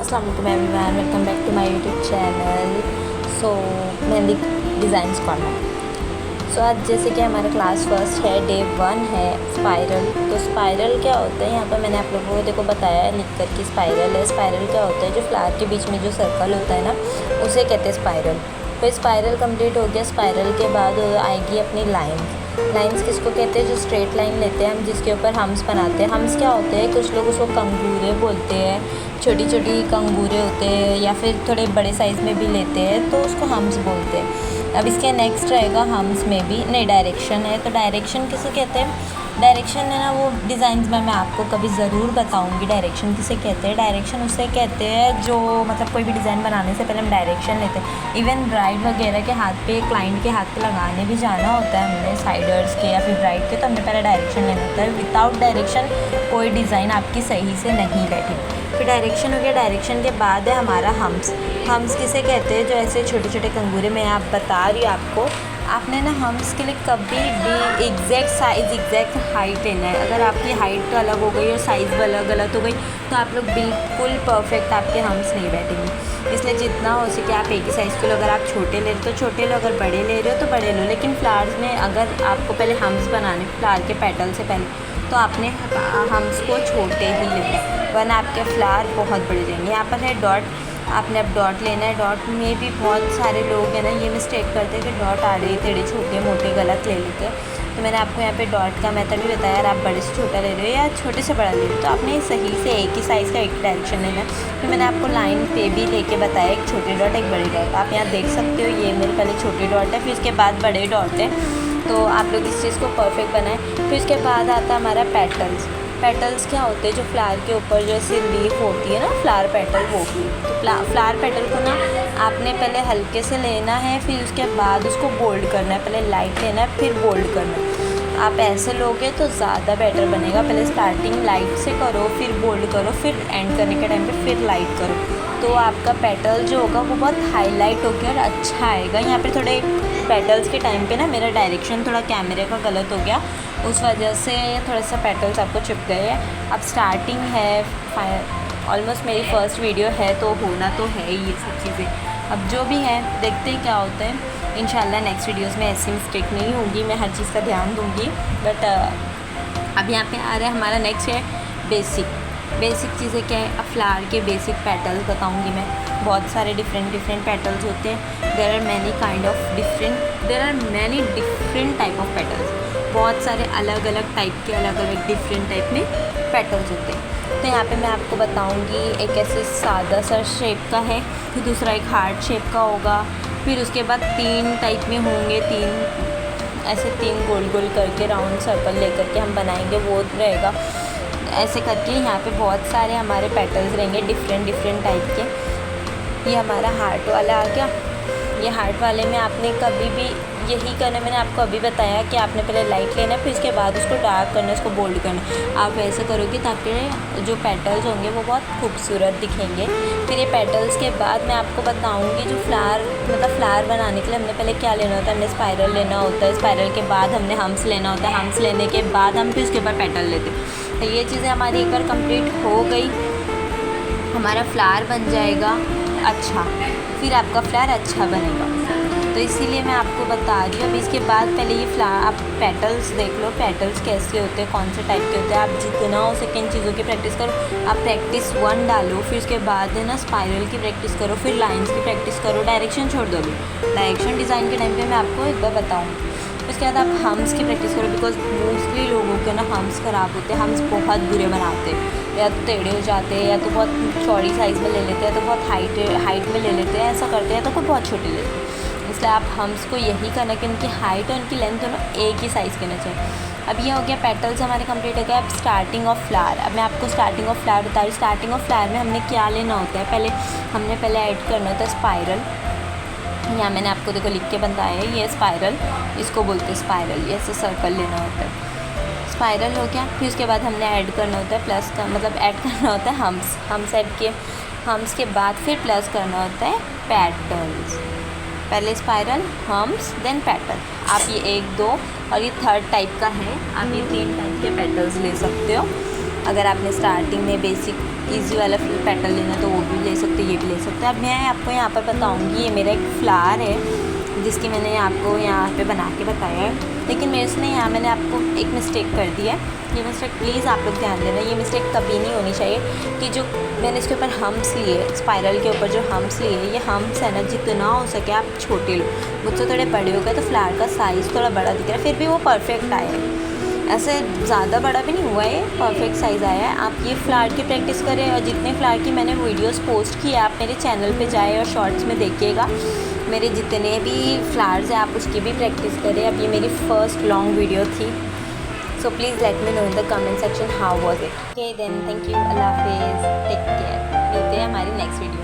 अस्सलाम वालेकुम everyone, welcome back to my YouTube channel. So Mehndi designs corner. So आज जैसे कि हमारा क्लास फर्स्ट है, डे 1 है स्पाइरल। तो स्पाइरल क्या होता है, यहाँ पर मैंने आप लोगों को देखो बताया है लिख कर कि स्पाइरल है। स्पाइरल क्या होता है, जो फ्लावर के बीच में जो सर्कल होता है ना, उसे कहते हैं स्पाइरल। फिर स्पाइरल कंप्लीट हो गया। स्पाइरल के बाद आएगी अपनी लाइंस किसको कहते हैं, जो स्ट्रेट लाइन लेते हैं हम, जिसके ऊपर हम्स बनाते हैं। हम्स क्या होते हैं, कुछ लोग उसको कंगूरे बोलते हैं, छोटी छोटी कंगूरे होते हैं, या फिर थोड़े बड़े साइज़ में भी लेते हैं तो उसको हम्स बोलते हैं। अब इसके नेक्स्ट रहेगा हम्स में भी नहीं, डायरेक्शन है। तो डायरेक्शन किसे कहते हैं, डायरेक्शन है ना, वो डिज़ाइंस में मैं आपको कभी ज़रूर बताऊंगी डायरेक्शन किसे कहते हैं। डायरेक्शन उसे कहते हैं जो मतलब कोई भी डिज़ाइन बनाने से पहले हम डायरेक्शन लेते हैं। इवन ब्राइड वगैरह के हाथ पे, क्लाइंट के हाथ पे लगाने भी जाना होता है हमने, साइडर्स के या फिर ब्राइड के, तो हमने पहले डायरेक्शन लेना होता है। विदाउट डायरेक्शन कोई डिज़ाइन आपकी सही से नहीं बैठी। फिर डायरेक्शन हो गया। डायरेक्शन के बाद है हमारा हम्स किसे कहते हैं, जो ऐसे छोटे छोटे कंगूरे में आप बता रही हूँ आपको। आपने ना हम्स के लिए कभी भी एग्जैक्ट साइज़, एग्जैक्ट हाइट लेना है। अगर आपकी हाइट तो अलग हो गई और साइज़ अलग अलग हो गई तो आप लोग बिल्कुल परफेक्ट आपके हम्स नहीं बैठेंगे। इसलिए जितना हो सके आप एक ही साइज़ के लो। अगर आप छोटे ले रहे हो तो छोटे लो, अगर बड़े ले रहे हो तो बड़े लो। लेकिन फ्लावर्स में अगर आपको पहले हम्स बनाने, फ्लावर के पेटल से पहले, तो आपने हम्स को छोटे ही लेना, वरना आपके फ्लावर बहुत बड़े जाएंगे। यहाँ पर है डॉट, आपने अब डॉट लेना है। डॉट में भी बहुत सारे लोग हैं ना, ये मिस्टेक करते हैं कि डॉट आड़े टेढ़े छोटे मोटे गलत ले लेते हैं। तो मैंने आपको यहाँ पे डॉट का मेथड भी बताया। यार आप बड़े से छोटा ले रहे हो या छोटे से बड़ा ले रहे हो, तो आपने सही से एक ही साइज़ का एक डायरेक्शन लेना है। फिर मैंने आपको लाइन पे भी लेके बताया, एक छोटे डॉट एक बड़े डॉट। आप यहाँ देख सकते हो, ये मेरे पहले छोटे डॉट है, फिर उसके बाद बड़े डॉट है। तो आप लोग इस चीज़ को परफेक्ट बनाएं। फिर उसके बाद आता है हमारा पेटल्स। पेटल्स क्या होते हैं, जो फ्लावर के ऊपर जो ऐसी लीफ होती है ना, फ्लावर पेटल, वो तो फ्लावर पेटल को ना आपने पहले हल्के से लेना है, फिर उसके बाद उसको बोल्ड करना है। पहले लाइट लेना है, फिर बोल्ड करना है। आप ऐसे लोगे तो ज़्यादा बेटर बनेगा। पहले स्टार्टिंग लाइट से करो, फिर बोल्ड करो, फिर एंड करने के टाइम पे फिर लाइट करो, तो आपका पेटल जो होगा वो बहुत हाईलाइट होकर और अच्छा आएगा। यहाँ पे थोड़े पेटल्स के टाइम पे ना मेरा डायरेक्शन थोड़ा कैमरे का गलत हो गया, उस वजह से थोड़ा सा पेटल्स आपको चिप गए हैं। अब स्टार्टिंग है, ऑलमोस्ट मेरी फर्स्ट वीडियो है, तो होना तो है ही ये सब चीज़ें। अब जो भी है देखते हैं क्या होता है। इंशाल्लाह नेक्स्ट वीडियोस में ऐसी मिस्टेक नहीं होगी, मैं हर चीज़ का ध्यान दूँगी। बट अब यहाँ पे आ रहा है हमारा नेक्स्ट है बेसिक चीज़ें क्या है। अब फ्लावर के बेसिक पेटल्स बताऊँगी मैं। बहुत सारे डिफरेंट पेटल्स होते हैं। There are many different type of petals. बहुत सारे अलग अलग टाइप के, अलग अलग डिफरेंट टाइप में पेटल्स होते हैं। तो यहाँ पे मैं आपको बताऊँगी, एक ऐसे सादा सा शेप का है, फिर दूसरा एक हार्ट शेप का होगा, फिर उसके बाद 3 टाइप में होंगे, 3 गोल गोल करके राउंड सर्कल लेकर के हम बनाएंगे, वो रहेगा। ऐसे करके यहाँ पे बहुत सारे हमारे पेटल्स रहेंगे डिफरेंट टाइप के। ये हमारा हार्ट वाला आ गया। ये हार्ट वाले में आपने कभी भी यही करना, मैंने आपको अभी बताया कि आपने पहले लाइट लेना है, फिर उसके बाद उसको डार्क करना है, उसको बोल्ड करना है। आप ऐसे करोगे ताकि जो पेटल्स होंगे वो बहुत खूबसूरत दिखेंगे। फिर ये पेटल्स के बाद मैं आपको बताऊंगी जो फ्लावर बनाने के लिए हमने पहले क्या लेना होता है। हमने स्पाइरल लेना होता है, स्पाइरल के बाद हमने हम्स लेना होता है, हम्स लेने के बाद हम फिर उसके ऊपर पेटल लेते हैं। तो ये चीज़ें हमारी एक बार कंप्लीट हो गई, हमारा फ्लावर बन जाएगा अच्छा, फिर आपका फ्लावर अच्छा बनेगा। तो इसीलिए मैं आपको बता रही हूँ। अब इसके बाद पहले ये फ्लावर, आप पेटल्स देख लो, पेटल्स कैसे होते हैं, कौन से टाइप के होते हैं। आप जितना हो सके इन चीज़ों की प्रैक्टिस करो। आप प्रैक्टिस 1 डालो, फिर उसके बाद है ना स्पाइरल की प्रैक्टिस करो, फिर लाइंस की प्रैक्टिस करो। डायरेक्शन छोड़ दो अभी, डायरेक्शन डिज़ाइन के टाइम पे मैं आपको एक बार बताऊँगी। उसके बाद आप हम्स की प्रैक्टिस करो, बिकॉज मोस्टली लोगों के ना हम्स ख़राब होते हैं। हम्स बहुत बुरे बनाते हैं, या तो टेढ़े हो जाते हैं, या तो बहुत चौड़ी साइज़ में ले लेते हैं, तो बहुत हाइट में ले लेते हैं, ऐसा करते हैं, तो कोई बहुत छोटे लेते हैं। इसलिए आप हम्स को यही करना कि उनकी हाइट और उनकी लेंथ दोनों एक ही साइज़ के होना चाहिए। अब ये हो गया पेटल्स हमारे कंप्लीट हो गया। अब स्टार्टिंग ऑफ फ्लावर, अब मैं आपको स्टार्टिंग ऑफ फ्लावर बता रही हूँ। स्टार्टिंग ऑफ फ्लावर में हमने क्या लेना होता है, हमने पहले ऐड करना होता है स्पाइरल। यहाँ मैंने आपको देखो लिख के बताया है, ये स्पाइरल, इसको बोलते हैं स्पाइरल। ये ऐसे सर्कल लेना होता है, स्पाइरल हो गया। फिर उसके बाद हमने ऐड करना होता है प्लस का, मतलब ऐड करना होता है हम्स ऐड किए। हम्स के बाद फिर प्लस करना होता है पेटल्स। पहले स्पाइरल, हम्स, देन पेटल। आप ये 1 2 और ये 3rd टाइप का है। आप ये 3 टाइप के पेटल्स ले सकते हो। अगर आपने स्टार्टिंग में बेसिक इजी वाला पेटल लेना तो वो भी ले सकते, ये भी ले सकते। अब मैं आपको यहाँ पर बताऊँगी, ये मेरा एक फ्लावर है जिसकी मैंने आपको यहाँ पे बना के बताया है, लेकिन मेरे से यहाँ मैंने आपको एक मिस्टेक कर दी है। ये मिस्टेक प्लीज़ आप लोग ध्यान देना, ये मिस्टेक कभी नहीं होनी चाहिए कि जो मैंने इसके ऊपर हम्स लिए, स्पाइरल के ऊपर जो हम्स लिए, ये हम्स है ना जितना हो सके आप छोटे लो। मुझसे थोड़े बड़े हो गए तो फ्लावर का साइज़ थोड़ा बड़ा दिख रहा है, फिर भी वो परफेक्ट आया है, ऐसे ज़्यादा बड़ा भी नहीं हुआ है, परफेक्ट साइज़ आया है। आप ये फ्लावर की प्रैक्टिस करें, और जितने फ्लावर की मैंने वीडियोस पोस्ट की है आप मेरे चैनल पे जाए और शॉर्ट्स में देखिएगा, मेरे जितने भी फ्लावर्स हैं आप उसकी भी प्रैक्टिस करें। अब ये मेरी फ़र्स्ट लॉन्ग वीडियो थी, so please let me know in the comment section how was it. Okay then, thank you, अल्लाह हाफिज़, टेक केयर, मिलते हैं हमारी नेक्स्ट वीडियो।